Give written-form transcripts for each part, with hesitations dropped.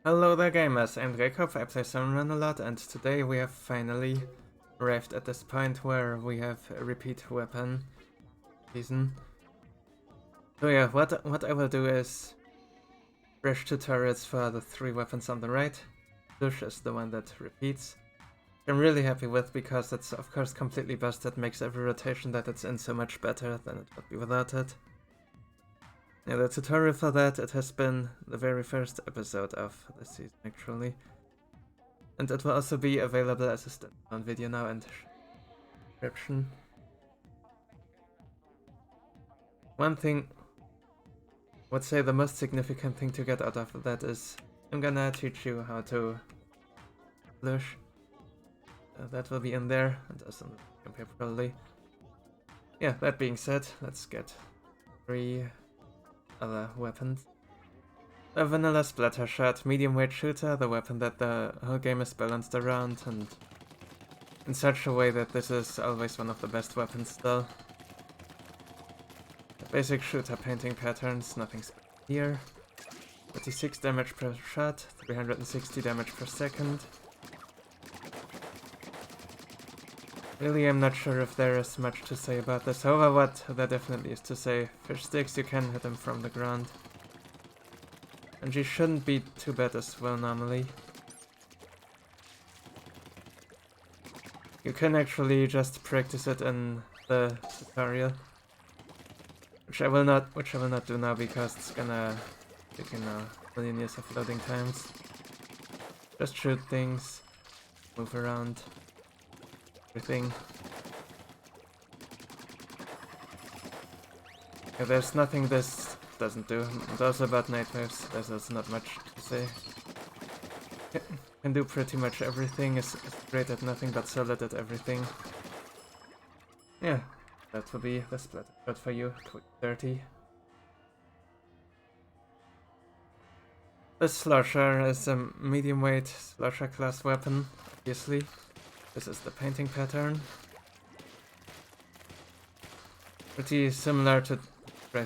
Hello there gamers, I'm Jacob, I play Salmon Run a lot, and today we have finally arrived at this point where we have a repeat weapon season. So yeah, what I will do is fresh tutorials for the 3 weapons on the right. Slosher is the one that repeats. I'm really happy with because it's of course completely busted, makes every rotation that it's in so much better than it would be without it. Yeah, the tutorial for that, it has been the very first episode of this season actually. And it will also be available as a standalone video now in the description. One thing, I would say the most significant thing to get out of that is I'm gonna teach you how to flush. That will be in there, and also on the campaign probably. Yeah, that being said, let's get 3 other weapons. A vanilla Splattershot, medium weight shooter, the weapon that the whole game is balanced around, and in such a way that this is always one of the best weapons still. Basic shooter painting patterns, nothing special here. 36 damage per shot, 360 damage per second. Really, I'm not sure if there is much to say about this. However, what there definitely is to say, fish sticks, you can hit them from the ground. And you shouldn't be too bad as well normally. You can actually just practice it in the tutorial. Which I will not do now because it's gonna take, you know, a million years of loading times. Just shoot things, move around, everything. Yeah, there's nothing this doesn't do. And also about night waves, there's also not much to say. Can do pretty much everything, is great at nothing but solid at everything. Yeah, that will be the Splattershot for you, quick 30. The Slosher is a medium weight Slosher class weapon, obviously. This is the painting pattern. Pretty similar to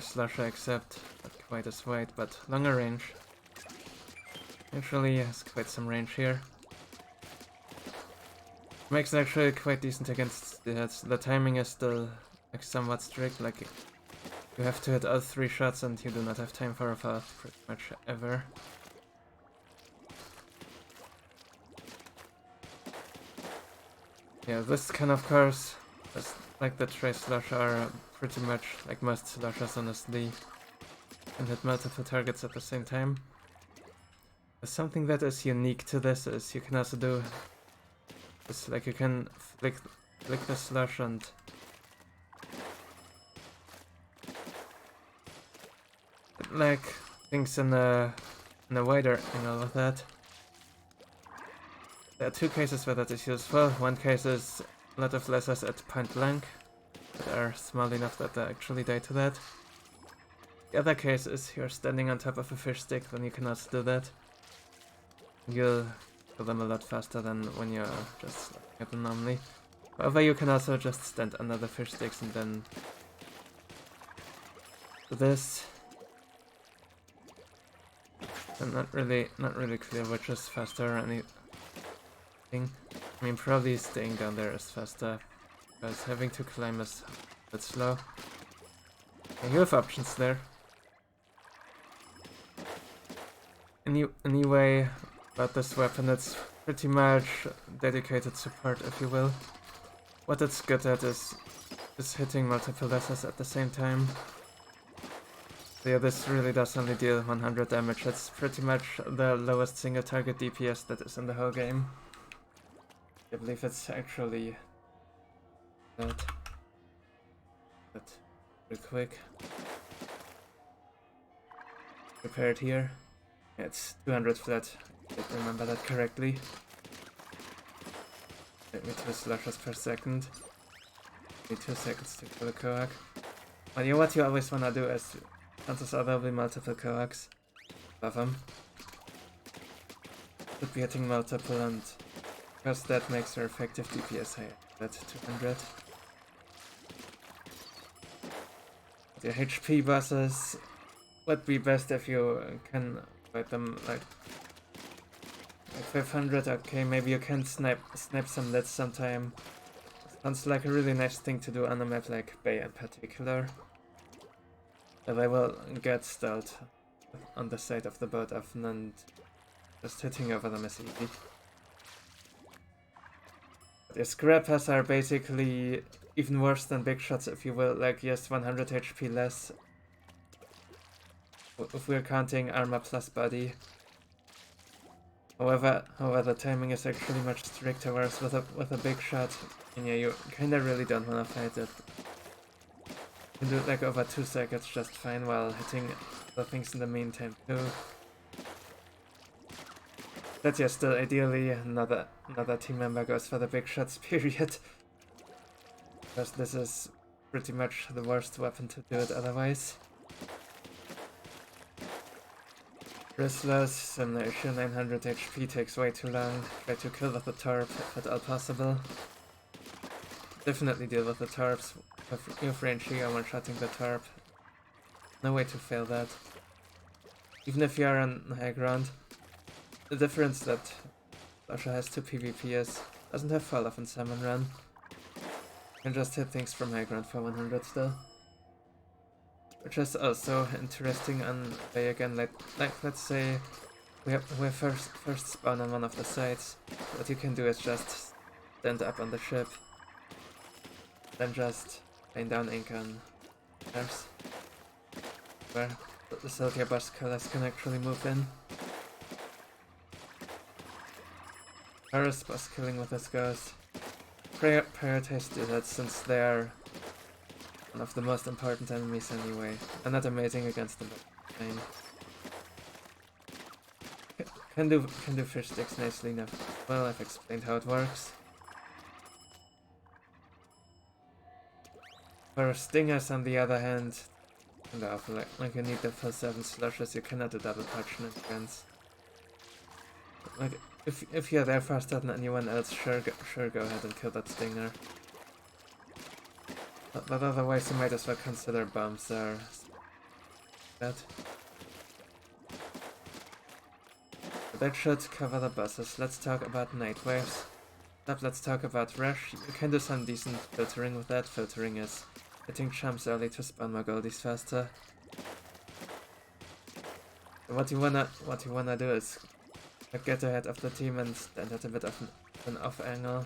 Slosher except not quite as wide, but longer range. Actually has quite some range here. Makes it actually quite decent against the timing is still like somewhat strict, like you have to hit all 3 shots and you do not have time for a fast pretty much ever. Yeah, this can of course, just like the Trace Slosher, are pretty much like most Sloshers honestly, can hit multiple targets at the same time. Something that is unique to this is you can also do this, like you can flick the slush and like things in a wider angle of that. There are 2 cases where that is useful. One case is a lot of lasers at point blank that are small enough that they actually die to that. The other case is you're standing on top of a fish stick, then you can also do that. You'll kill them a lot faster than when you're just looking at them normally. However, you can also just stand under the fish sticks and then do this. I'm not really clear which is faster or anything. I mean, probably staying down there is faster, because having to climb is a bit slow. And you have options there. Anyway, about this weapon, it's pretty much dedicated support, if you will. What it's good at is hitting multiple lasers at the same time. So yeah, this really does only deal 100 damage. It's pretty much the lowest single target DPS that is in the whole game. I believe it's actually that. But real quick. Prepare it here. Yeah, it's 200 flat, if I remember that correctly. Let me 2 slashes per second. Need 2 seconds to kill a Cohock. Well, you know what you always wanna do is, chances are there'll be multiple Cohocks above them. Should be hitting multiple, and because that makes your effective DPS higher. That's 200. The HP bosses would be best if you can fight them like Like 500, okay, maybe you can snipe some leads sometime. Sounds like a really nice thing to do on a map like Bay in particular. But I will get stalled on the side of the boat often, and just hitting over them is easy. The scrappers are basically even worse than big shots, if you will, like yes, 100 HP less. If we're counting armor plus body. However, the timing is actually much stricter, whereas with a big shot, and yeah, you kinda really don't wanna fight it. You can do it like over 2 seconds just fine while hitting the things in the meantime too. But yeah, still ideally another team member goes for the big shots period. Because this is pretty much the worst weapon to do it otherwise. Bristlers, similar issue, 900 HP, takes way too long. Try to kill with the torp if at all possible. Definitely deal with the torps. If you have range here, one-shotting the torp. No way to fail that. Even if you are on high ground. The difference that Slosher has to PvP is doesn't have fall off in Salmon Run. You can just hit things from high ground for 100 still. Which is also interesting on Bay again, like let's say we first spawn on one of the sides. What you can do is just stand up on the ship, then just rain down ink on theirs, where the Silkia Bus Killers can actually move in. Paris bus killing with this goes. Prioritize do that since they are one of the most important enemies anyway. And not amazing against them, but fine. Can do fish sticks nicely enough. Well, I've explained how it works. For stingers on the other hand, and awful, like you need the full 7 slushes, you cannot do double parchment against. Like if you're there faster than anyone else, sure go ahead and kill that stinger. But otherwise you might as well consider bombs or that. But that should cover the buses. Let's talk about night waves. Let's talk about rush. You can do some decent filtering with that. Filtering is hitting chumps early to spawn more goldies faster. What you wanna do is get ahead of the team and stand at a bit of an off angle.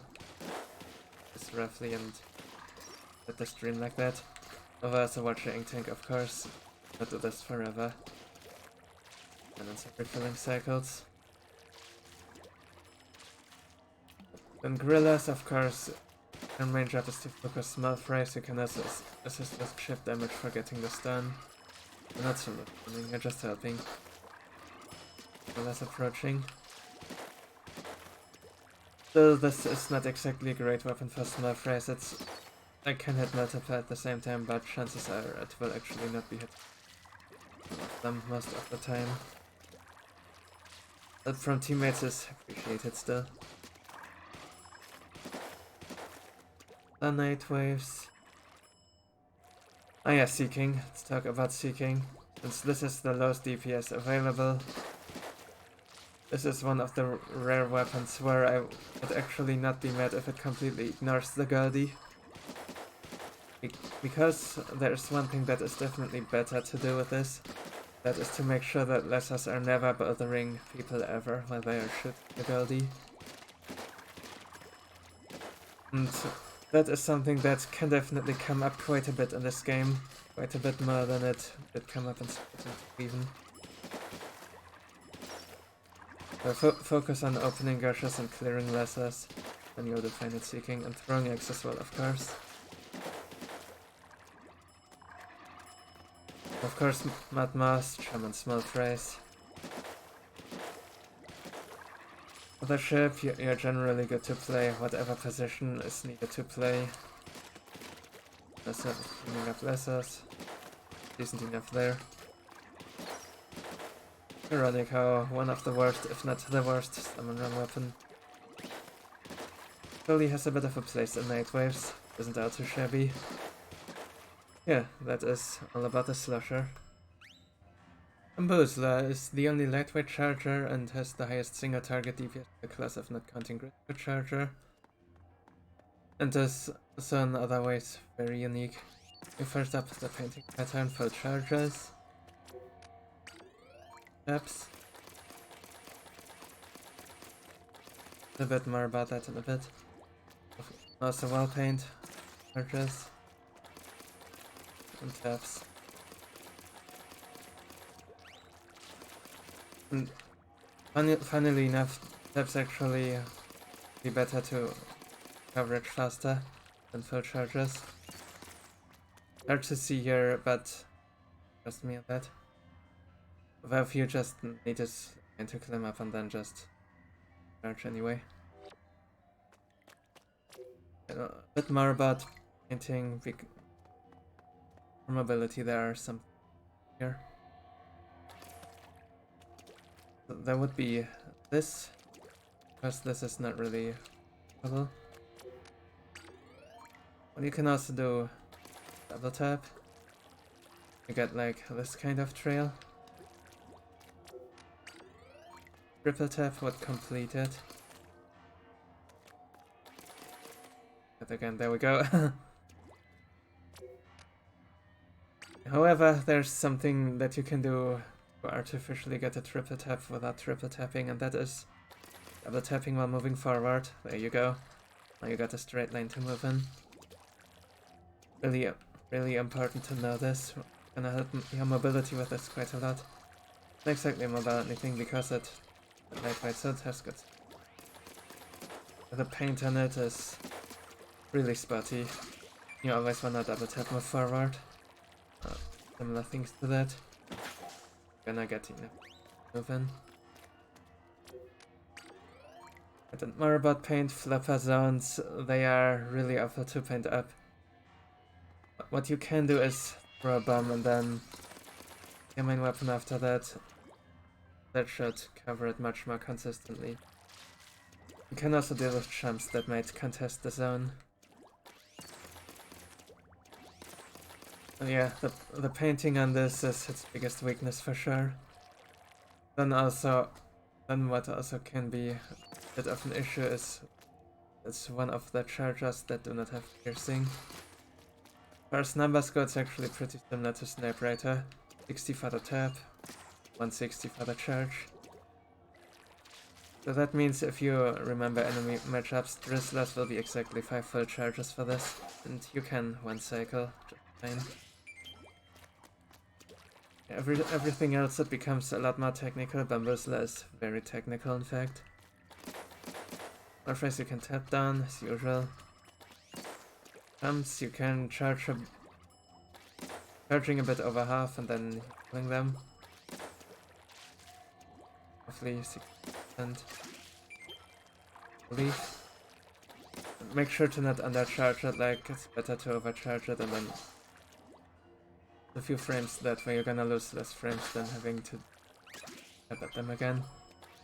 Just roughly and let the stream like that. Also watch your ink tank, of course. Not do this forever. And then some refilling cycles. Then gorillas, of course, and main job is to focus small frays. You can also assist with chip damage for getting the stun. You're not so listening, you're just helping. Gorillas approaching. Still, this is not exactly a great weapon for small frays. I can hit multiple at the same time, but chances are it will actually not be hit them most of the time. But from teammates is appreciated still. The night waves. Oh yeah, Seeking. Let's talk about Seeking. Since this is the lowest DPS available, this is one of the rare weapons where I would actually not be mad if it completely ignores the Goldie. Because there's one thing that is definitely better to do with this. That is to make sure that lessers are never bothering people ever while they are shooting the Goldie. And that is something that can definitely come up quite a bit in this game. Quite a bit more than it did come up in Splatoon even. So focus on opening gushes and clearing lessers, then you'll define it Seeking, and throwing eggs as well, of course. Of course, Mud Moss, Chum and Small Frays. For the ship, you're generally good to play whatever position is needed to play. Lesser cleaning up lessers. Decent enough there. Ironic how one of the worst, if not the worst, Salmon Run weapon. Goldie has a bit of a place in night waves, isn't all too shabby. Yeah, that is all about the Slosher. Bamboozler is the only lightweight charger and has the highest single target DPS in the class of not counting grid charger. And is also in other ways very unique. First up, the painting pattern for charges. Steps. A bit more about that in a bit. Also wall paint, charges, and taps. And funnily enough, taps actually be better to coverage faster than full charges. Hard to see here, but trust me on that. Well, if you just need this to climb up and then just charge anyway. A bit more about painting for mobility. There are some here. There would be this, because this is not really possible. But you can also do double tap. You get like this kind of trail. Triple tap would complete it. But again, there we go. However, there's something that you can do to artificially get a triple tap without triple tapping, and that is double tapping while moving forward. There you go. Now you got a straight line to move in. Really important to know this. Gonna help your mobility with this quite a lot. Not exactly a mobility thing because it lightweight, so it has good. The paint on it is really spotty. You always wanna double tap move forward. Similar things to that. Gonna get enough move in. And more about paint flipper zones. They are really awful to paint up. What you can do is throw a bomb and then your main weapon after that. That should cover it much more consistently. You can also deal with chumps that might contest the zone. And yeah, the painting on this is its biggest weakness for sure. Then what also can be a bit of an issue is it's one of the chargers that do not have piercing. As far as numbers go, it's actually pretty similar to Sniper. 60 for the tap, 160 for the charge. So that means if you remember enemy matchups, Drizzlers will be exactly 5 full charges for this, and you can one cycle just fine. Everything else, it becomes a lot more technical. Bamboozler is very technical, in fact. Warface you can tap down, as usual. You can charging a bit over half and then killing them. Roughly 60%. Leave. Make sure to not undercharge it, like it's better to overcharge it and then a few frames, that way you're gonna lose less frames than having to tap at them again.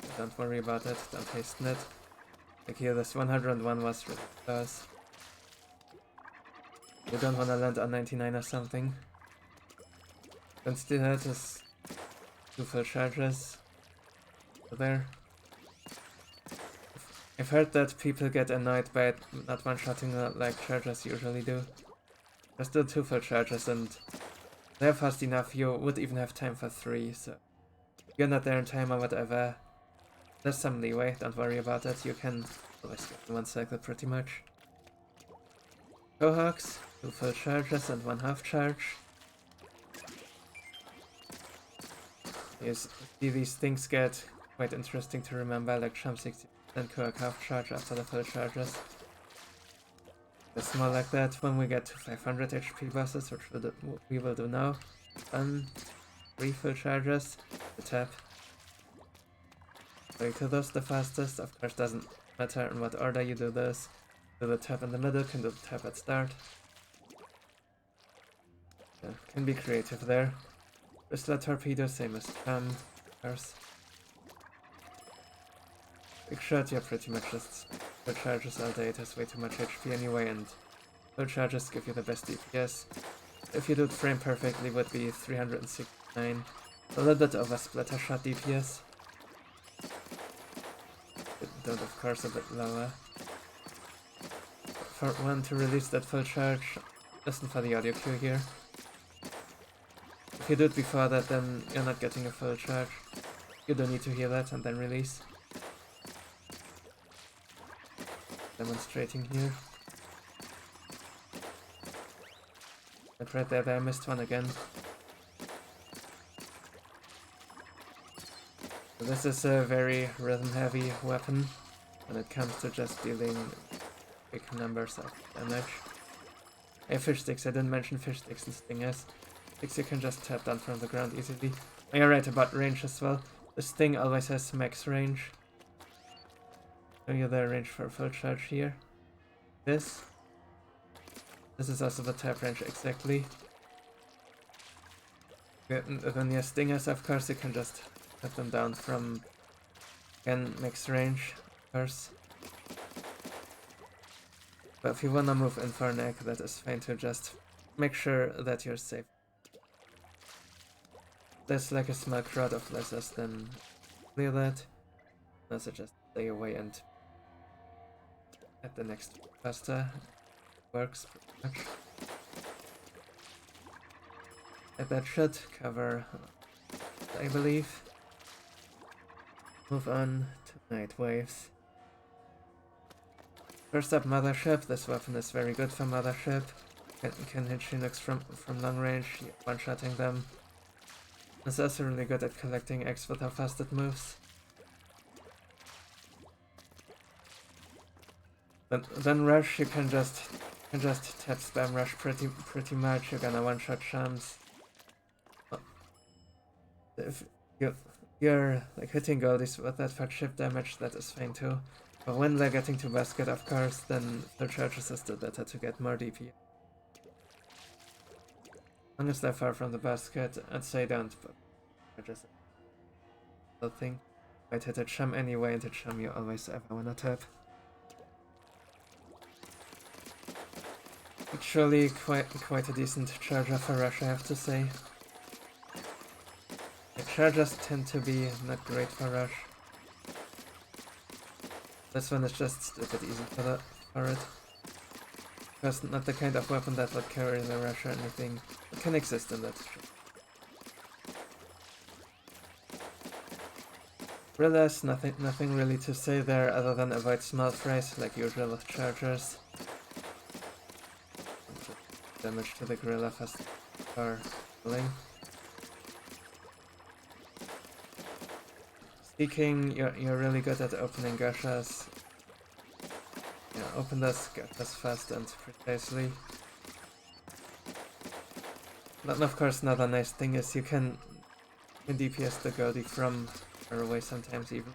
So don't worry about it, don't hasten it. Like here, this 101 was really close. You don't wanna land on 99 or something. Don't steal it, just 2 full charges. So there. I've heard that people get annoyed by it not one-shotting like chargers usually do. Just do 2 full charges and they're fast enough, you would even have time for 3, so if you're not there in time or whatever, there's some leeway, don't worry about it, you can always get in one cycle pretty much. Cohocks, 2 full charges and 1 half charge. You see these things get quite interesting to remember, like Chum 60% Cohock half charge after the full charges. It's more like that when we get to 500 HP bosses, which we will do now. 3 full charges, the tap. So you kill those the fastest, of course doesn't matter in what order you do this. Do the tap in the middle, can do the tap at start. Yeah, can be creative there. Whistler torpedo, same as Chum, of course. Big shot, yeah, pretty much just full charges all day, it has way too much HP anyway, and full charges give you the best DPS. If you do it frame perfectly, would be 369. A little bit of a Splattershot DPS. Don't of course a bit lower. For one to release that full charge, listen for the audio cue here. If you do it before that, then you're not getting a full charge. You don't need to hear that and then release. Demonstrating here. But right there, I missed one again. So this is a very rhythm-heavy weapon when it comes to just dealing big numbers of damage. Hey, fish sticks, I didn't mention fish sticks and stingers. Sticks you can just tap down from the ground easily. Oh, you're right about range as well. The sting always has max range. Show you the range for a full charge here. This is also the tap range exactly. Then your stingers, of course, you can just tap them down from, again, max range, of course. But if you wanna move in for an egg, that is fine to just make sure that you're safe. There's like a small crowd of lasers, then clear that. Also just stay away and at the next faster. Works pretty much. And that should cover, I believe. Move on to Night Waves. First up, Mothership. This weapon is very good for Mothership. Can hit Chinooks from long range, one-shotting them. It's also really good at collecting eggs with how fast it moves. Then Rush, you can just tap spam Rush pretty much. You're gonna one-shot Shams. If you're like hitting Goldies with that for chip damage, that is fine too. But when they're getting to basket, of course, then the charges is still better to get more DP. As long as they're far from the basket, I'd say don't, but I just don't think. Might hit a chum anyway, and a chum you always ever wanna tap. Actually, quite a decent charger for Rush, I have to say. The chargers tend to be not great for Rush. This one is just a bit easy for it. Because not the kind of weapon that would carry the Rush or anything. It can exist in that. Realize nothing really to say there other than avoid small frays like usual with chargers. Damage to the gorilla fast for killing. Speaking, you're really good at opening gashas. Yeah, open those gashas fast and precisely. But of course, another nice thing is you can DPS the Goldie from far away sometimes even.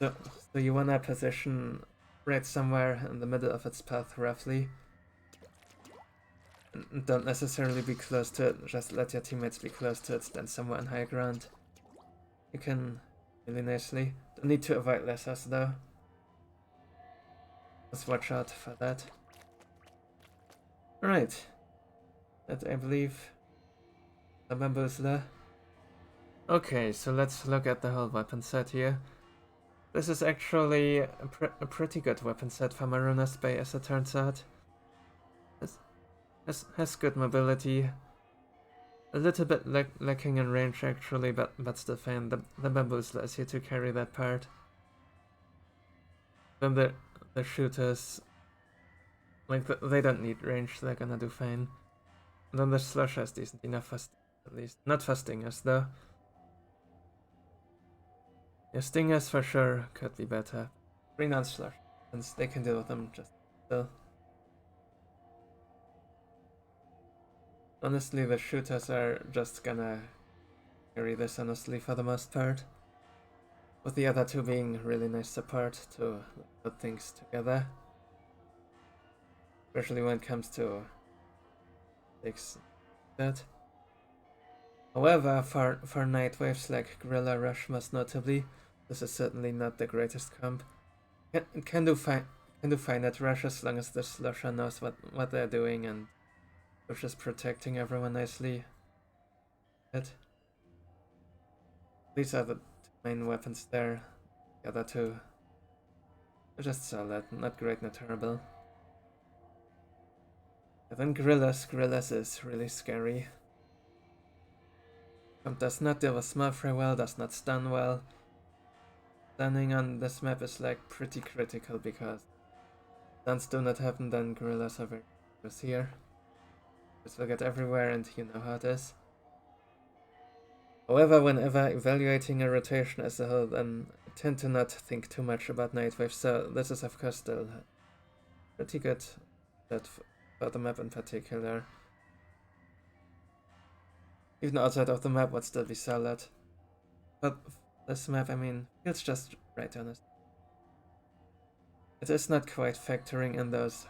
So you wanna position right somewhere in the middle of its path roughly. And don't necessarily be close to it, just let your teammates be close to it, then somewhere on high ground. You can really nicely. Don't need to avoid lasers though. Just watch out for that. Alright. That I believe the Bamboozler. Okay, so let's look at the whole weapon set here. This is actually a pretty good weapon set for Maruna's Bay as it turns out. Has good mobility. A little bit lacking in range actually, but still fine. The Bamboozler is here to carry that part. Then the shooters, like they don't need range, they're gonna do fine. And then the Slosher is decent enough for at least. Not for stingers though. Yeah, stingers for sure could be better. Bring on Slosher, since they can deal with them just still. Honestly, the shooters are just gonna carry this honestly for the most part. With the other two being really nice support to put things together. Especially when it comes to things like that. However, for night waves like Gorilla Rush most notably, this is certainly not the greatest comp. It can do fine at Rush as long as the Slosher knows what they're doing and just protecting everyone nicely. These are the main weapons there. The other two are just solid, not great, not terrible. And then Gorillas. Gorillas is really scary. Does not deal with smurf very well, does not stun well. Stunning on this map is like pretty critical because stuns do not happen, then Gorillas are very dangerous here. This will get everywhere and you know how it is. However, whenever evaluating a rotation as a whole, then I tend to not think too much about Nightwave, so this is of course still pretty good for the map in particular. Even outside of the map would still be solid. But this map, I mean, feels just right, honest. It is not quite factoring in those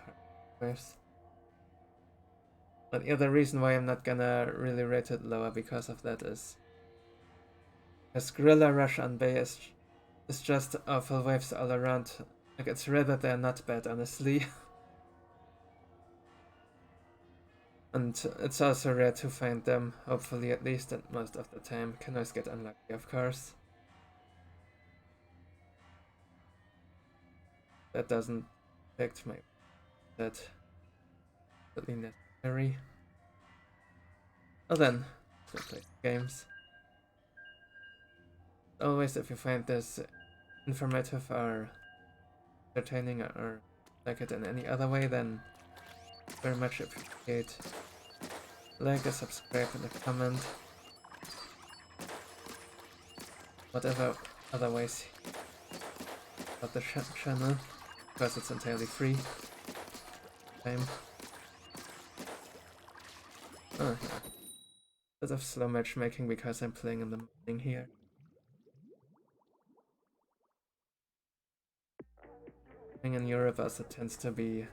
waves. But the other reason why I'm not gonna really rate it lower because of that is because Gorilla Rush on Bay is just awful waves all around. Like, it's rare that they're not bad, honestly. And it's also rare to find them, hopefully at least, and most of the time. Can always get unlucky, of course. That doesn't affect my that really necessary. Well then, go play games. Always, if you find this informative or entertaining or like it in any other way, then very much appreciate like, a subscribe, and a comment. Whatever other ways of the channel, because it's entirely free. Time. Oh yeah. Bit of slow matchmaking because I'm playing in the morning here. Playing in Europe also tends to be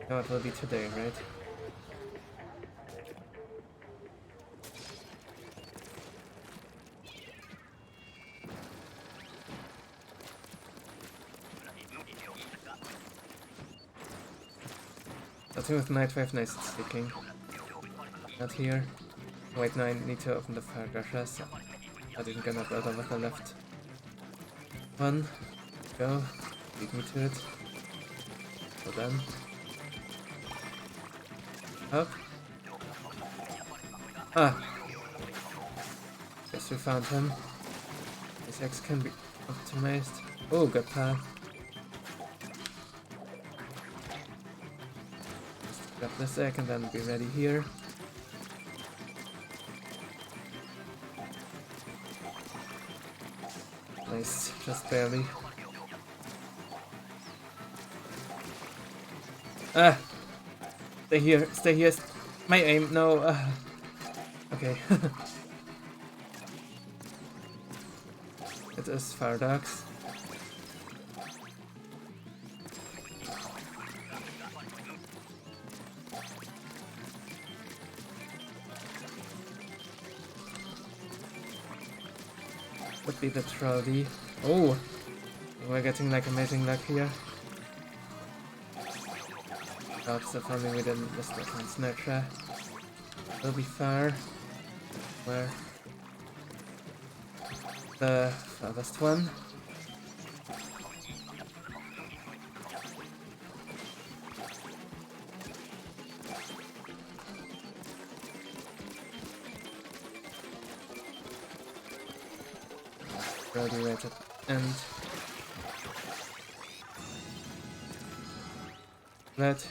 how it will be today, right? But with Nightwave, nice and sticking. Not here. Wait, no, I need to open the fire gushers. I didn't gonna bother with the left one. Go. Lead me to it. Well done. Up. Ah! Guess we found him. His X can be optimized. Oh, good path. Just grab this egg and then be ready here. Nice, just barely. Ah! Stay here, stay here. My aim, no. Okay. It is fire dogs. Would be the trolley. Oh! We're getting like amazing luck here. Perhaps if only we didn't miss that one snatcher. Will be far. Where? The farthest one. Already right at the end. That.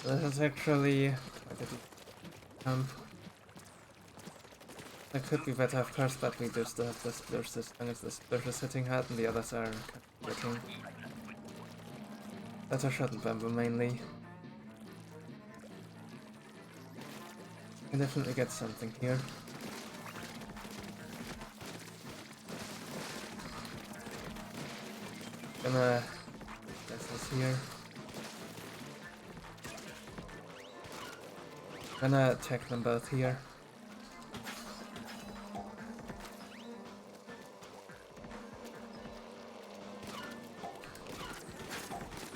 This is actually quite a deep jump. That could be better, of course, but we do still have the splish as long as the splish is hitting hard and the others are hitting. Splattershot and Bamboo mainly. Can definitely get something here. Gonna guess this here. Gonna attack them both here.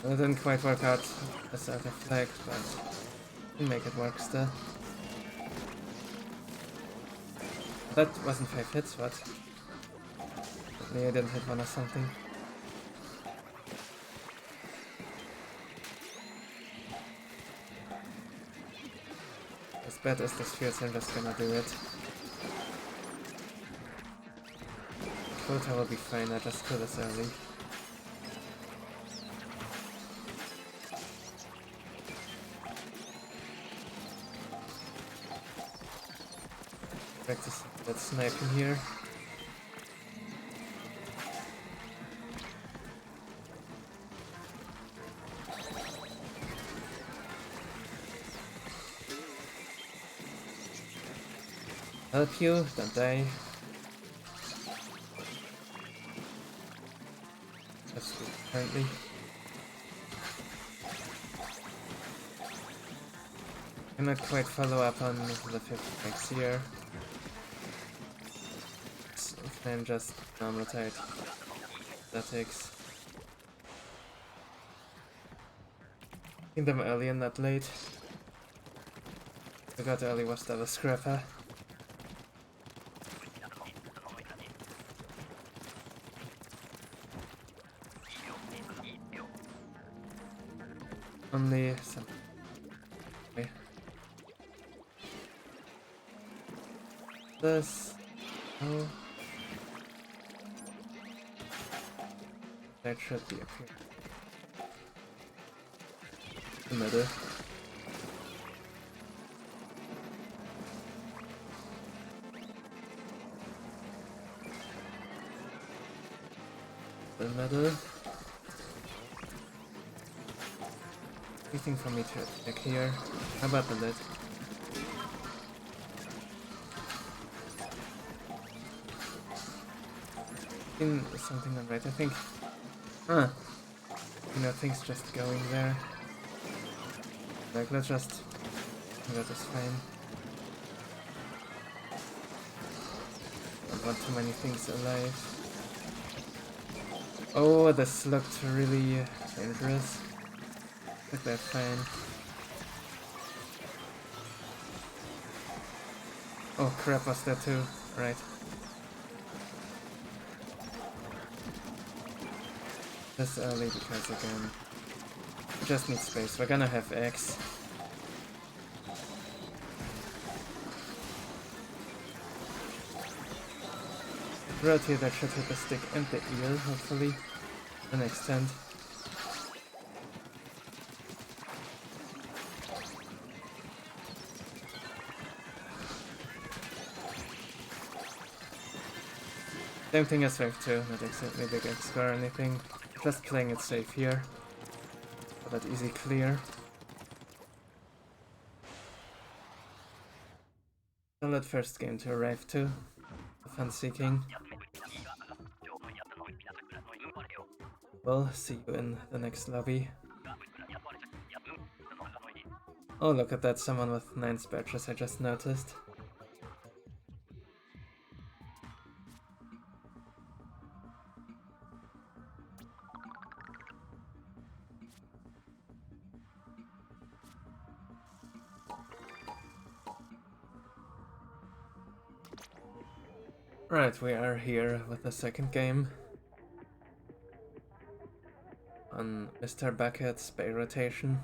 It didn't quite work out as out of flag, but we'll make it work still. That wasn't 5 hits, but maybe I didn't hit one or something. As bad as this feels, I'm just gonna do it. Quota will be fine, I just kill this early. Practice that sniping here. Help you, don't die. That's good, apparently. Cannot quite follow up on the 5th max here. I'm just normal tight athletics. Kill them early and not late. I got early was double scrapper. Only some. Okay. This. Oh. That should be up here. The middle. The middle. Anything for me to attack here? How about the lid? Something not right, I think. Huh. You know, things just going there. Like, let's just... That is fine. Don't want too many things alive. Oh, this looked really dangerous. Took that fine. Oh crap, was that too? Right. This early because again, we just need space. We're gonna have X. Rotate that should hit the stick and the eel, hopefully. The next end. Same thing as Wave 2, not exactly big X score or anything. Just playing it safe here. For that easy clear. Solid first game to arrive to. Fun seeking. We'll see you in the next lobby. Oh, look at that, someone with 9 spatches I just noticed. Right, we are here with the second game on Mr. Bucket's Bay rotation.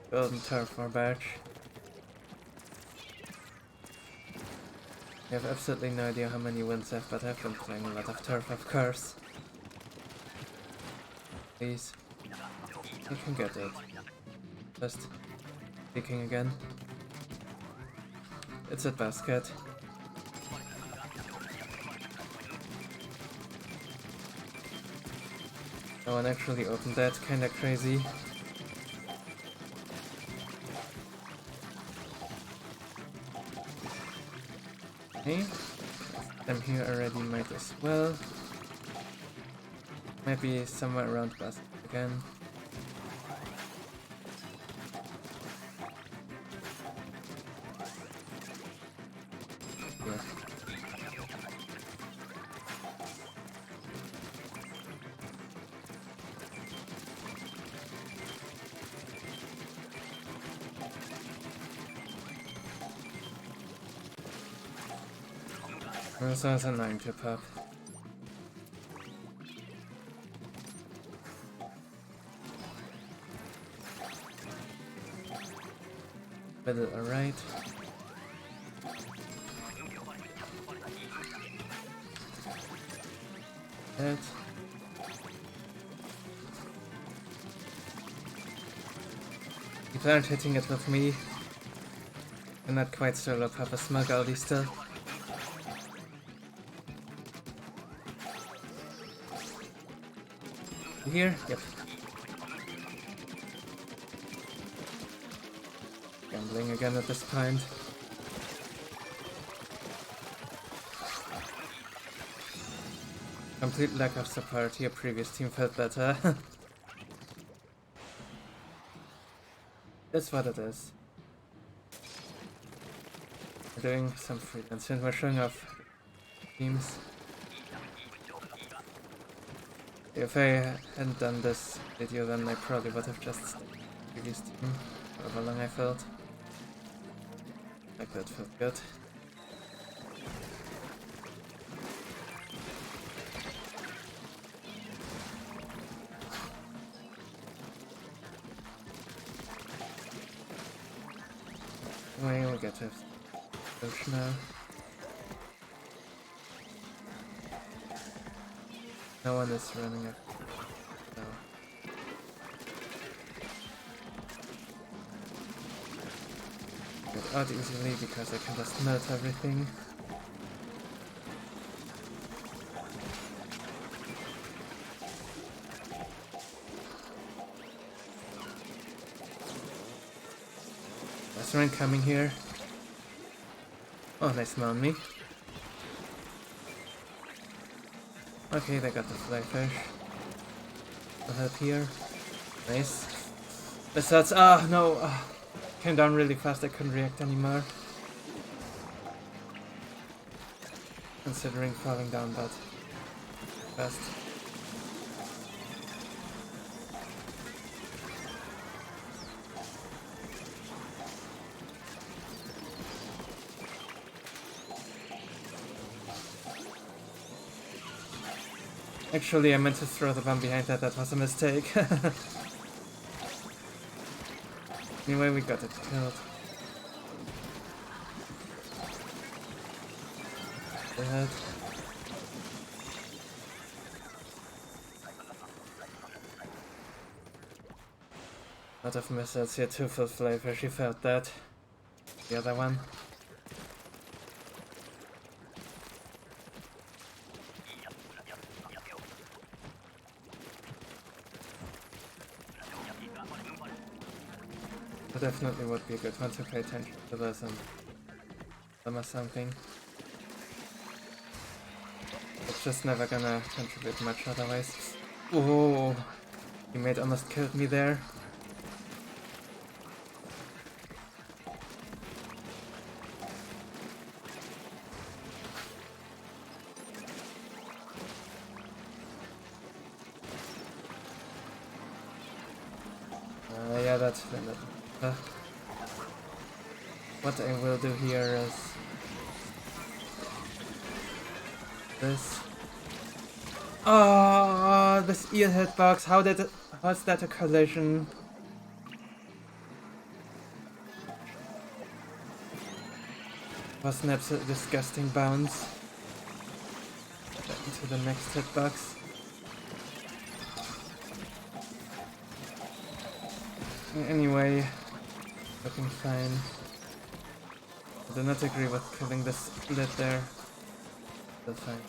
Golden turf for batch. I have absolutely no idea how many wins I have, but I've been playing a lot of turf, of course. Please. You can get it. Just peeking again. It's a basket. No one actually opened that, kinda crazy. Okay. I'm here already, might as well. Might be somewhere around basket again. Yeah. This one's annoying to pop. But alright. That. People aren't hitting it with me. I'm not quite solo pop a small Goldie still. Here? Yep. Gambling again at this point. Complete lack of support. Your previous team felt better. That's what it is. We're doing some freelance and we're showing off teams. If I hadn't done this video, then I probably would have just stayed with the previous team, however long I felt. Like that felt good. Anyway, we'll get to Slosher now. No one is running up. No. Get out easily because I can just melt everything. Last one coming here. Oh, nice mount me. Okay, they got the flyfish. I'll help here. Nice. Besides, no! Came down really fast, I couldn't react anymore. Considering falling down that fast. Actually, I meant to throw the bomb behind that, that was a mistake. Anyway, we got it killed. Dead. Lot of missiles here, 2 full flavor, she felt that. The other one. Definitely would be a good one to pay attention to this and them or something. It's just never gonna contribute much otherwise. Oh, teammate almost killed me there. Yeah, that's splendid. What I will do here is this. Oh, this eel hitbox. How's that a collision? Wasn't that a disgusting bounce into the next hitbox? Anyway, looking fine. I do not agree with killing this lid there. That's fine.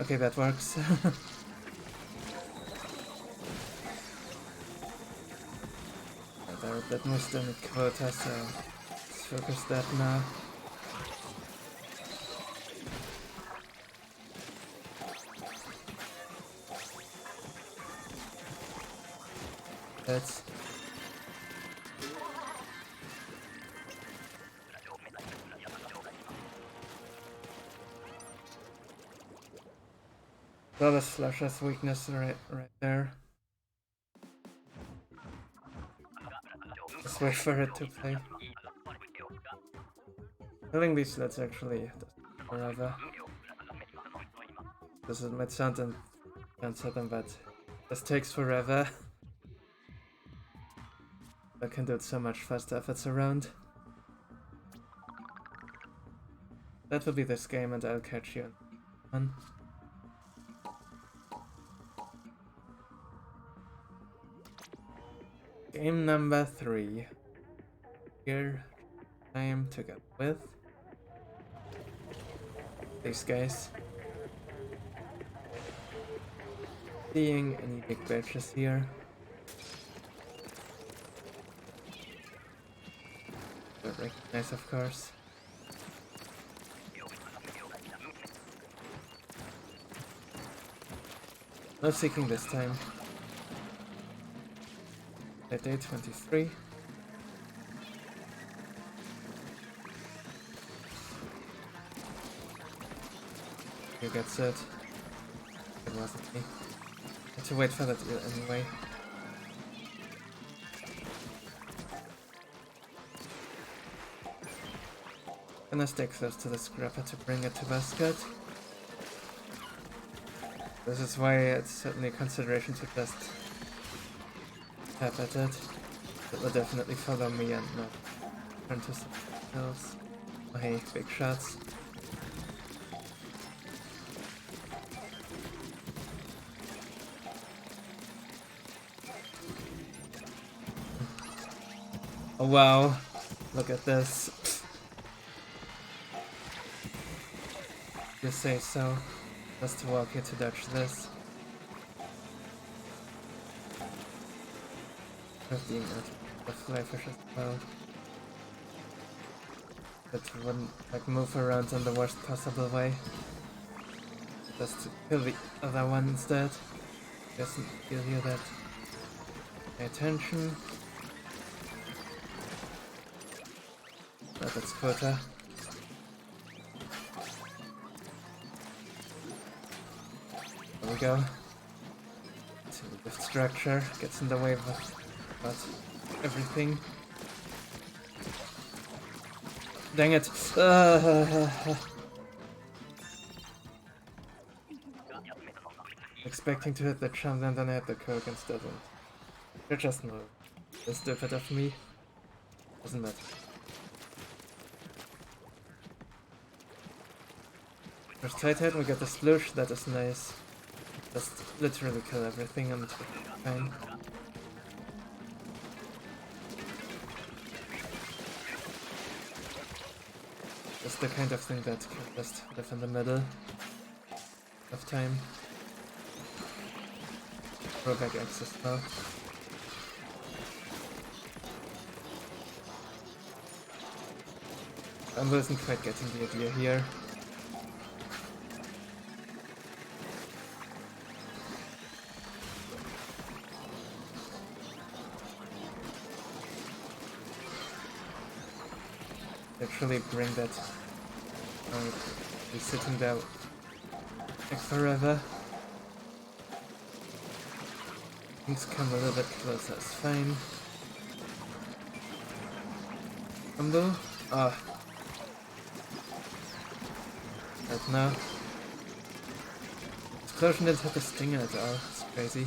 Okay, that works. They're a bit missed in the quota, so let's focus that now. That's that is Slosher's weakness right there. wait for it to play. Killing these sleds actually does forever. This might sound uncertain, but this takes forever. I can do it so much faster if it's around. That will be this game, and I'll catch you on. Game number 3. Here, time to get with these guys. Seeing any big badges here. They're recognize, of course. No seeking this time. At day 23. Who gets it? It wasn't me. I had to wait for that anyway. Gonna stay close to the scrapper to bring it to basket. This is why it's certainly a consideration to just tap at it. It will definitely follow me and not turn to something else. Oh hey, big shots. Oh wow, look at this. You say so. Just to walk here to dodge this. The flyfish as well. That wouldn't like move around in the worst possible way. Just to kill the other one instead. Doesn't feel you that. Pay attention. Oh, that's quota. There we go. The structure gets in the way of about everything. Dang it! Expecting to hit the chump and then I hit the Cohock instead, and you're just no. It's stupid of me. Doesn't matter. First tight hit, we get the Slosher, that is nice. Just literally kill everything and it's fine. Just the kind of thing that can just live in the middle of time. Throwback access now. I wasn't quite getting the idea here. Actually bring that be sitting there like forever. Things come a little bit closer, it's fine. Combo? Ah. Right now. Explosion didn't have a stinger at all, it's crazy.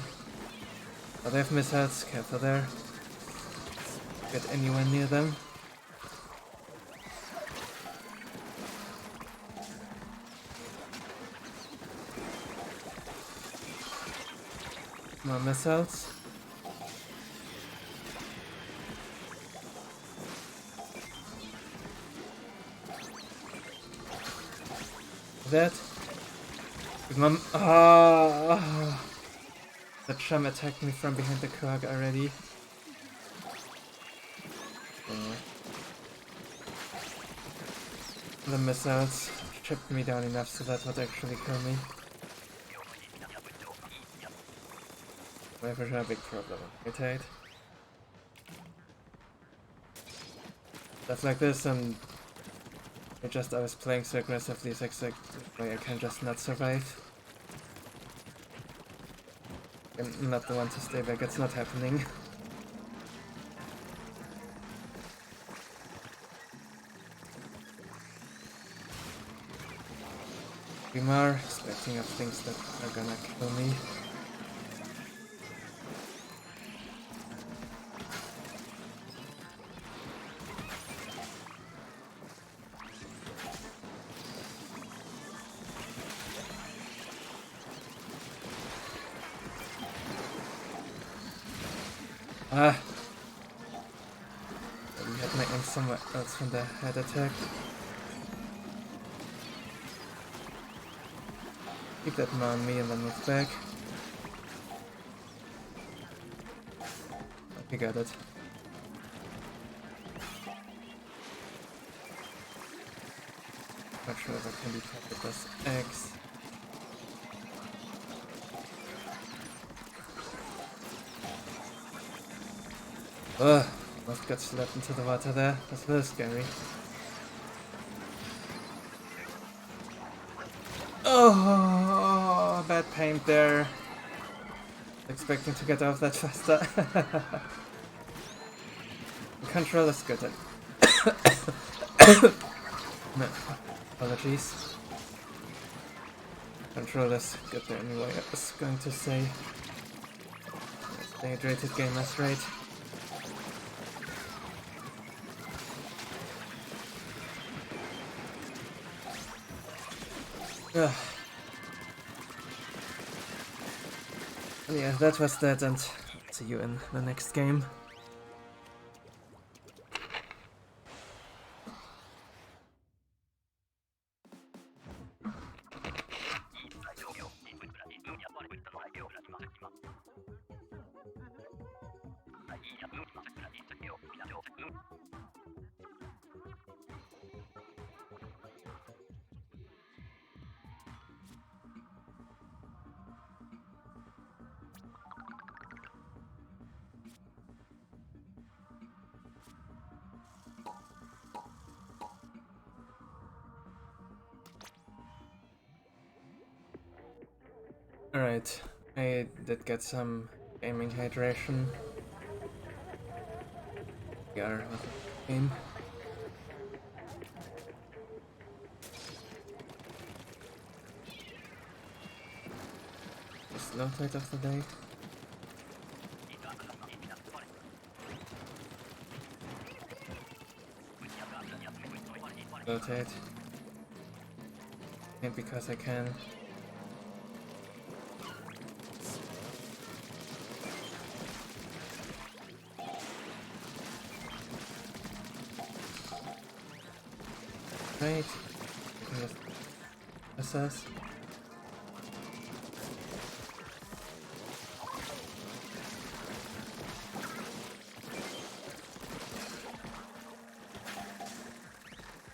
Oh, they have missiles, careful there. Get anywhere near them. More missiles. That. Mom. Ah! The chum attacked me from behind the Cohock already. The missiles chipped me down enough so that would actually kill me. We have a big problem. Irritate. Stuff like this, and I was playing so aggressively, it's exactly why I can just not survive. I'm not the one to stay back, it's not happening. more expecting of things that are gonna kill me. Ah! I had my aim somewhere else from the head attack. Keep that more on me and then move back. Okay, got it. Not sure if I can detect it as X. Ugh, almost got slapped into the water there. That's a little scary. Oh, bad paint there. Expecting to get off that faster. The control is good. No, apologies. Control is good there anyway, I was going to say. Dehydrated gamers, right? Ugh. Yeah, that was that, and see you in the next game. Alright, I did get some gaming hydration. We are with the game. The slow tide of the day. Slow tide. And because I can. Right, just assess.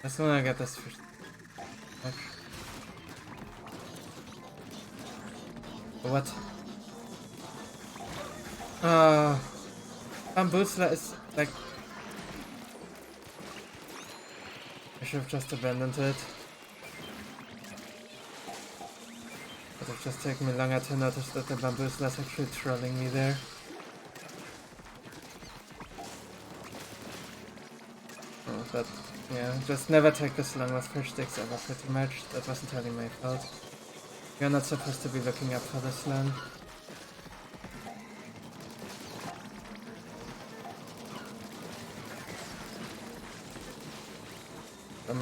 As soon as I get this fish. What? Bamboozler is like. I should have just abandoned it. Would have just taken me longer to notice that the Bamboozler is actually trolling me there. Oh, but yeah, just never take this long with fish sticks ever pretty much. That was entirely my fault. You're not supposed to be looking up for this long.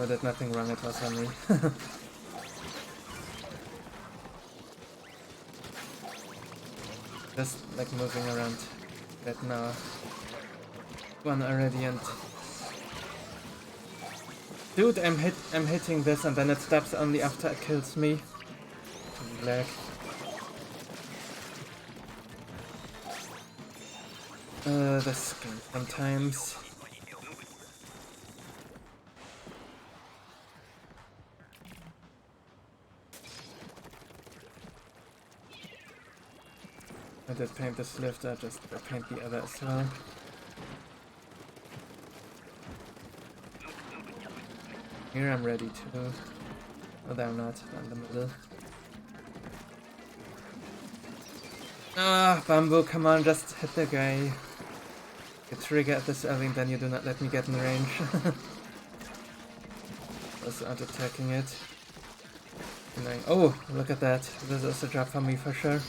I did nothing wrong, it was on me. Just like moving around right now. One already and... Dude, I'm hitting this and then it stops only after it kills me. Lag. This game sometimes. I did paint this lift, I just paint the other as well. Here I'm ready to... Oh, they're not, they're in the middle. Ah, Bamboo, come on, just hit the guy. You trigger at this early and then you do not let me get in range. Also out attacking it. annoying. Oh, look at that. This is a job for me for sure.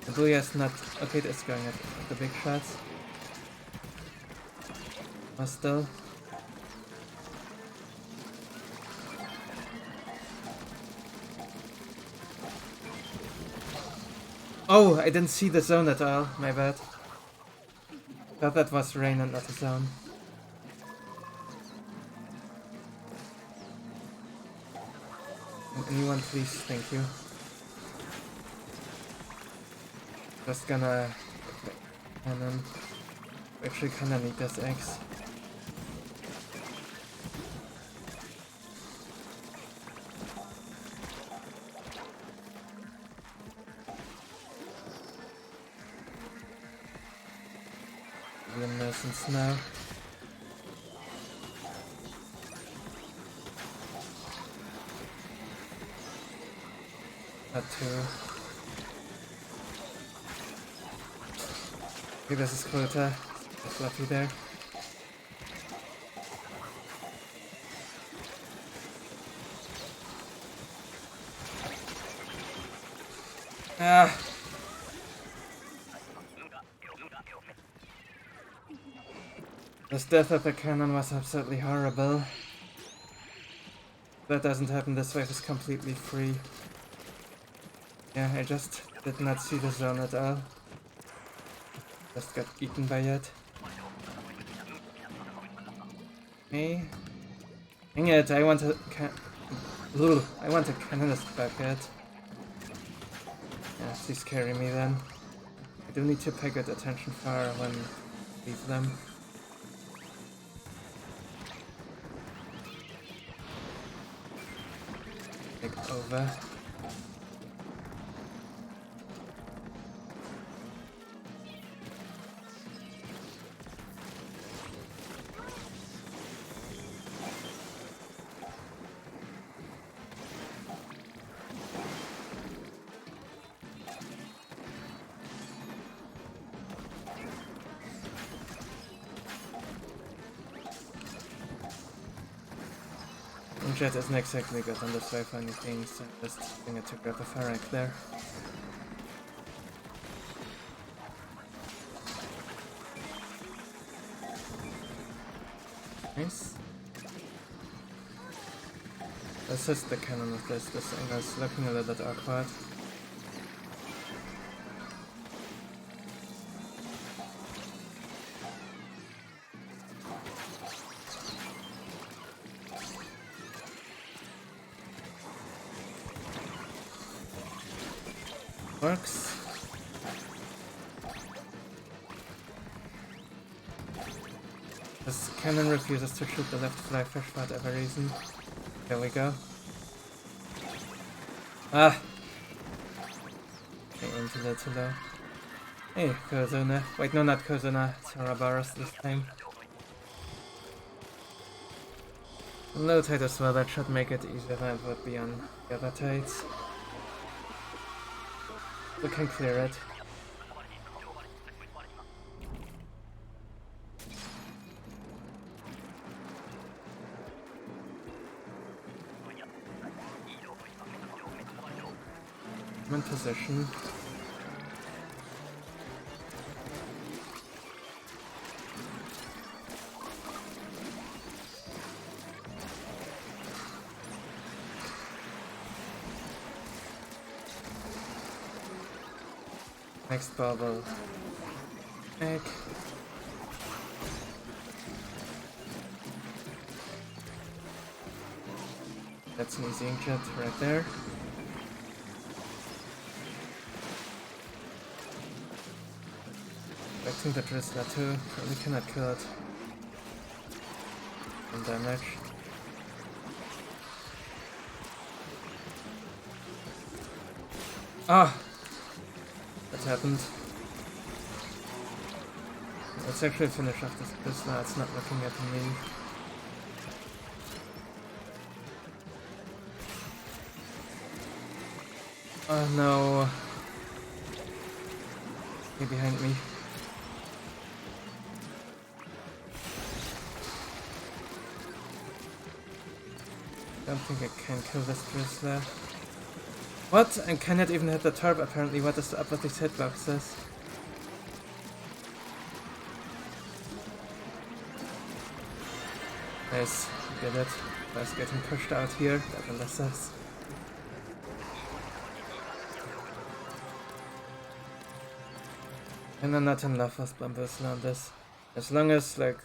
The Booyah is not... Okay, it's going at the big shots. But still. Oh, I didn't see the zone at all. My bad. Thought that was rain and not a zone. Anyone please? Thank you. Just gonna... cannon. Actually kinda need this X. Since now. Not too. Okay, this is Quota. Just lucky there. Ah! This death of the cannon was absolutely horrible. That doesn't happen, this wave is completely free. Yeah, I just did not see the zone at all. Just got eaten by it. Hey. Dang it, I want to I want a cannonist bucket. Yeah, please carry me then. I do need to pay good attention for when I leave them. Take over. Jet isn't exactly good on this wave or anything, so I'm just going to grab a Farrak there. Nice. Let's just the cannon with this. This angle is looking a little bit awkward. Works. This cannon refuses to shoot the left fly fish for whatever reason. There we go. Ah! I aimed a little too low. Hey, Kozuna. Wait, no, not Kozuna. It's Horrorboros this time. Low tide as well, that should make it easier than it would be on the other tides. We can clear it. I'm in position. Next bubble. Egg. That's an easy inkjet right there. Expecting the Drizzler too, but we cannot kill it. And damage. Ah! That happened. Let's actually finish off this Drizzler, it's not looking at me. Oh no. Get behind me. Don't think I can kill this Drizzler. What? I cannot even hit the turb apparently. What is up with these hitboxes? Nice, did it. I was getting pushed out here, that will assess. And I'm not in love with Bamboozler on this. As long as, like,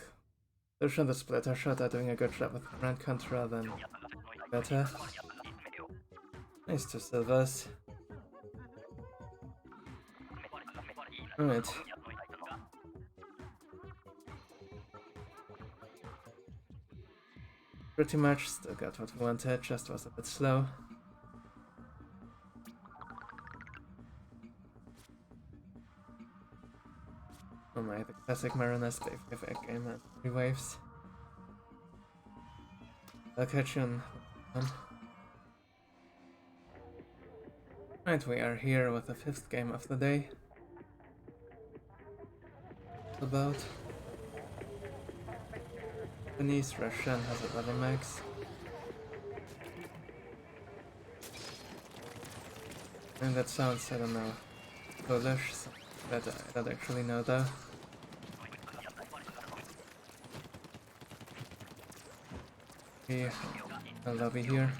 Slosher and the Splattershot are doing a good job with command control, then better. Nice, 2 silvers. Alright. Pretty much still got what we wanted, just was a bit slow. Oh my, the classic Mariners wave egg game and 3 waves. I'll catch you on one. Right, we are here with the 5th game of the day. About Japanese, Russian has a level max. And that sounds, I don't know, Polish, so that I don't actually know though. A lobby here.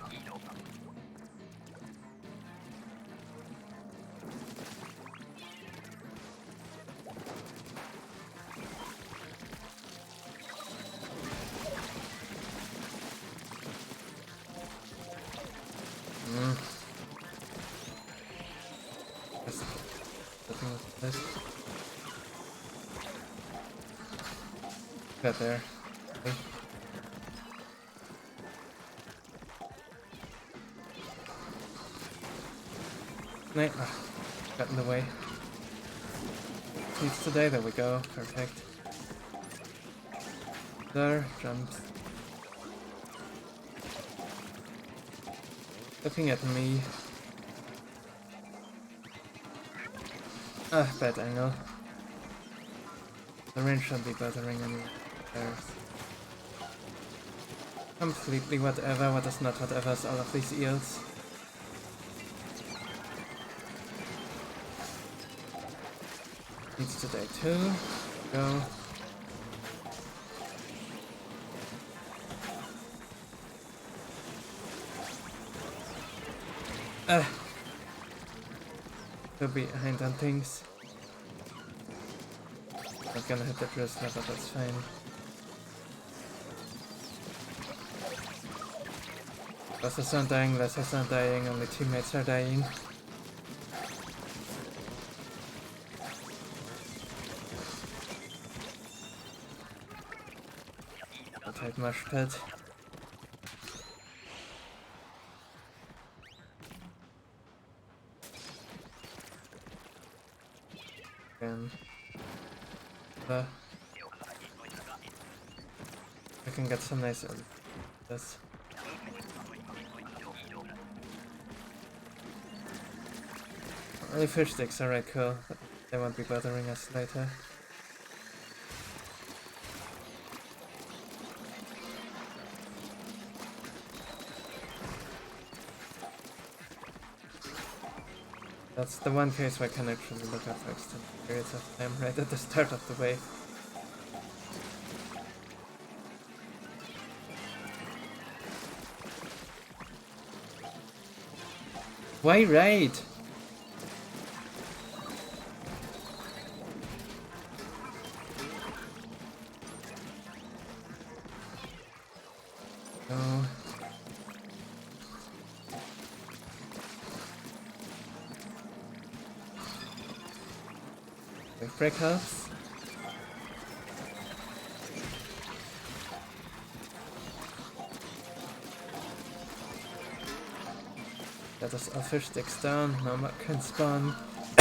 Just looking at this. Got there. Okay. No, got in the way. Needs today, there we go, perfect. There, jumps. Looking at me. Ah, bad angle. The range should be bothering any players. Completely whatever, what is not whatever is all of these eels. Needs today too. Go. Go behind on things. Not gonna hit the Drizzler, but that's fine. Bosses aren't dying, lessers aren't dying, only teammates are dying. I'll take Mush Pit. Again. I can get some nice on this. Only fish sticks, alright, cool. But they won't be bothering us later. That's the one case where I can actually look up for extended periods of time right at the start of the wave. Why right? No. Break house. That is all fish sticks down, now Muck can spawn. I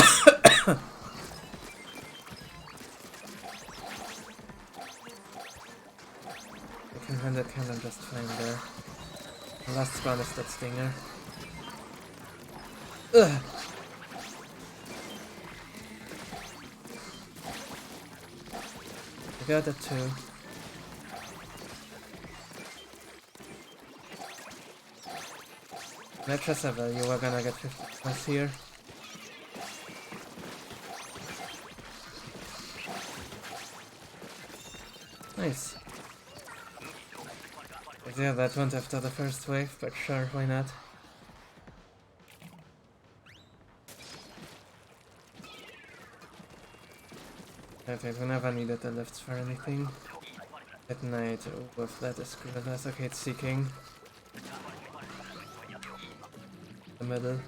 can hand that cannon just fine there. The last spawn is that stinger. Ugh. I got it too. Let's just have a, you are gonna get 50 plus here. Nice. Yeah, that went after the first wave, but sure, why not? Okay, we never needed the lifts for anything. At night, with that is Gorillas. Okay, it's Seeking. The middle.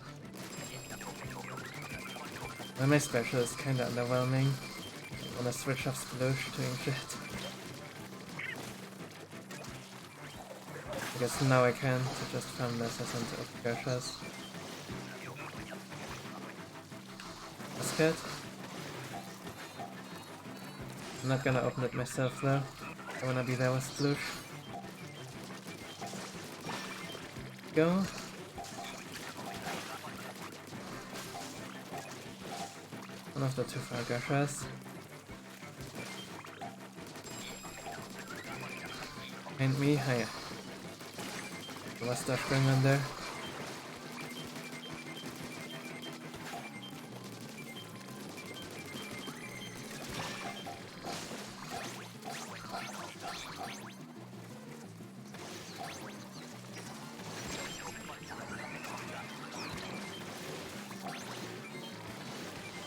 Well, my special is kinda underwhelming. I wanna switch off Splosh to Inkjet. I guess now I can to just farm Lessers and Gashas. Basket. I'm not gonna open it myself though. I wanna be there with Splosh. Go. One of the two far Gashas. And me, hiya. What stuff going on there?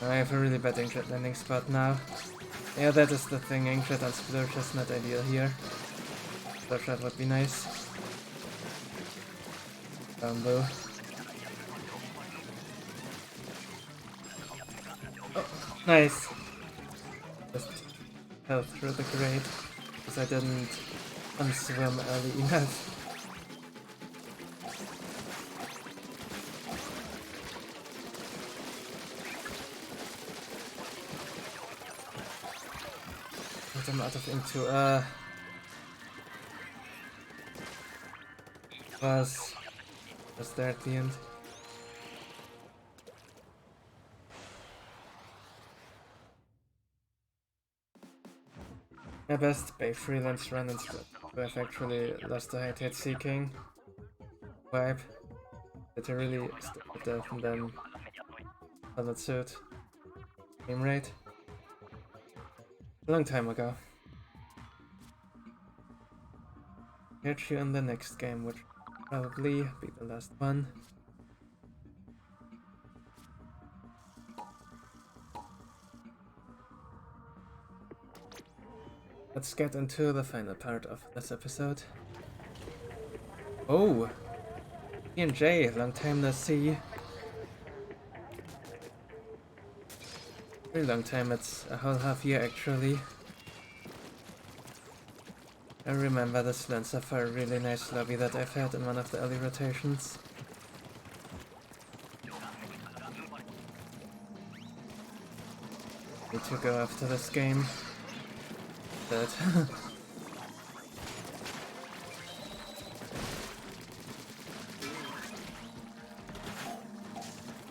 I have a really bad Inkjet landing spot now. Yeah, that is the thing, Inkjet and Splurge is not ideal here. Slosher would be nice. Bamboo. Oh, nice! Just fell through the grate, because I didn't unswim early enough. I'm out of ink too. Was there at the end? My best by freelance run and split. I've actually lost the high-tide Seeking vibe. Literally stood death and then solid suit. Game rate. A long time ago. Catch you in the next game, which will probably be the last one. Let's get into the final part of this episode. Oh! E&J, long time no see. Very long time, it's a whole half year actually. I remember this Lancer for a really nice lobby that I've had in one of the early rotations. Need to go after this game. But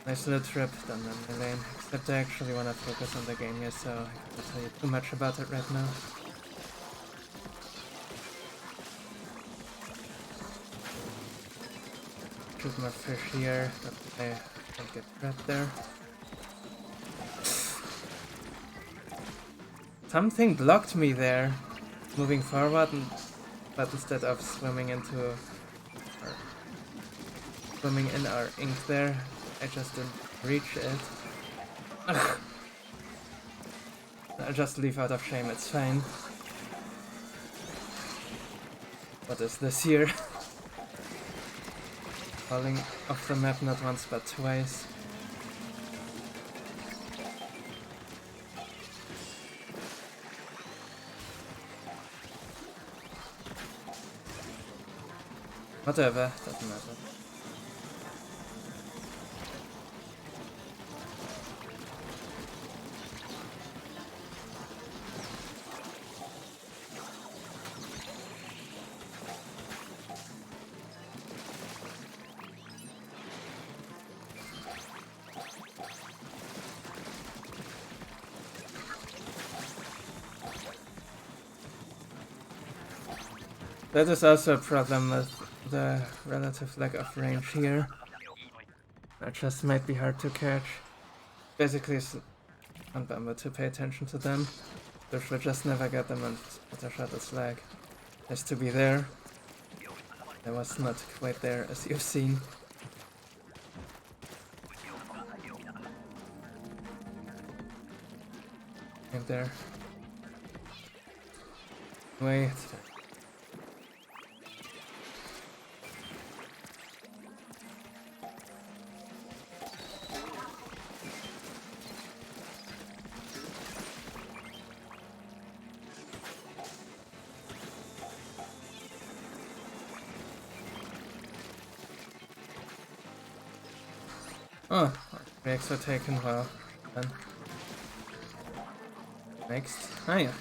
nice little trip done on my lane. Except I actually want to focus on the game here, so I can't tell you too much about it right now. Shoot more fish here, but I don't get trapped there. Something blocked me there, moving forward, but instead of swimming into, or swimming in our ink there, I just didn't reach it. Ugh. I'll just leave out of shame, it's fine. What is this here? Falling off the map not once but twice. Whatever, doesn't matter. That is also a problem with the relative lack of range here. I just might be hard to catch. Basically, it's on Bambo to pay attention to them. So she'll just never get them, and Splattershot is like, has to be there. I was not quite there, as you've seen. And there. Wait. Oh, breaks are taken well. Then. Next. Ah, yeah.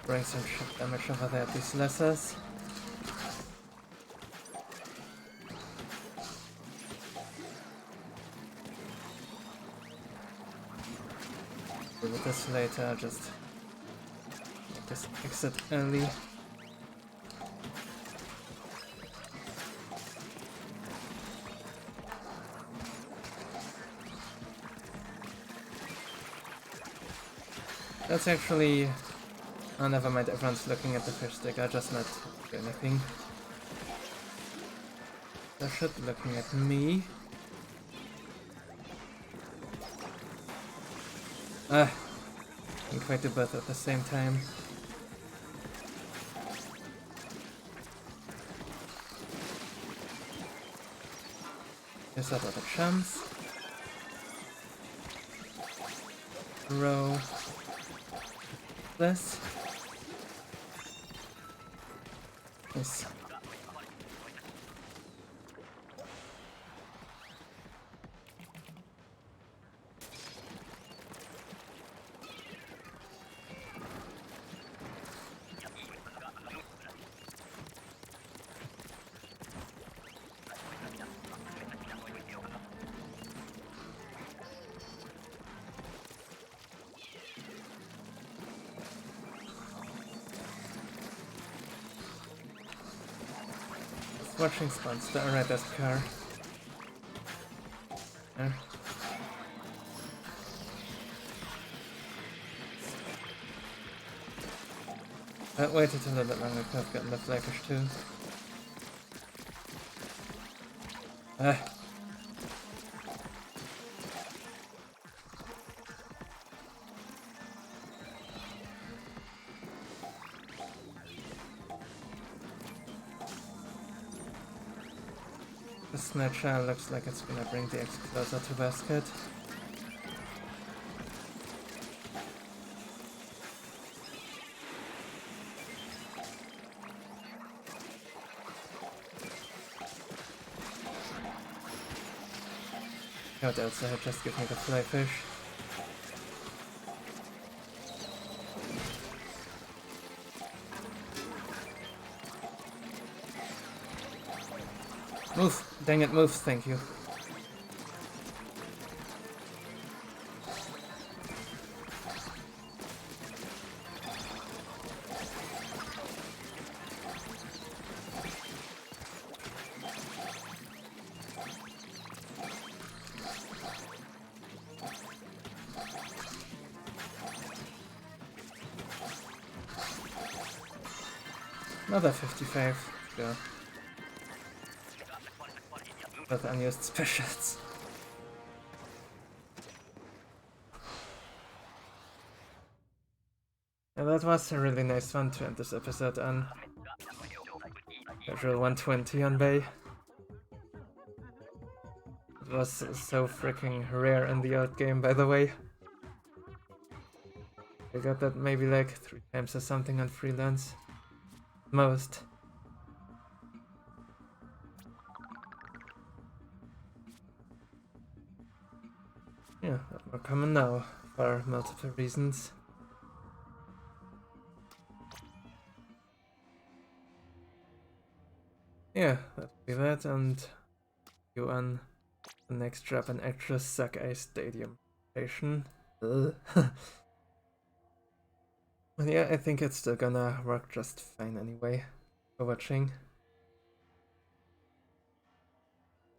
Bring some shit damage over there at these lessers. Do this later, just make this exit early. That's actually... Oh, never mind, everyone's looking at the fish stick, I just not do anything. They should be looking at me. Ah, I can quite do both at the same time. Here's our other chance. Row. This. Yes. Watching spawns. Alright, that's the car. There. I waited a little bit longer to have gotten the flyfish too. Ah. The snatcher looks like it's gonna bring the X closer to basket. What else? I had just give me the flyfish. Move! Dang it, move, thank you. Another 55. Go. With unused specials. Yeah, that was a really nice one to end this episode on. Casual 120 on Bay. It was so freaking rare in the old game, by the way. I got that maybe like 3 times or something on freelance. Most. Yeah, that's more common now, for multiple reasons. Yeah, that'll be that, and you on the next drop an extra Sakai Stadium station. But yeah, I think it's still gonna work just fine anyway. For watching.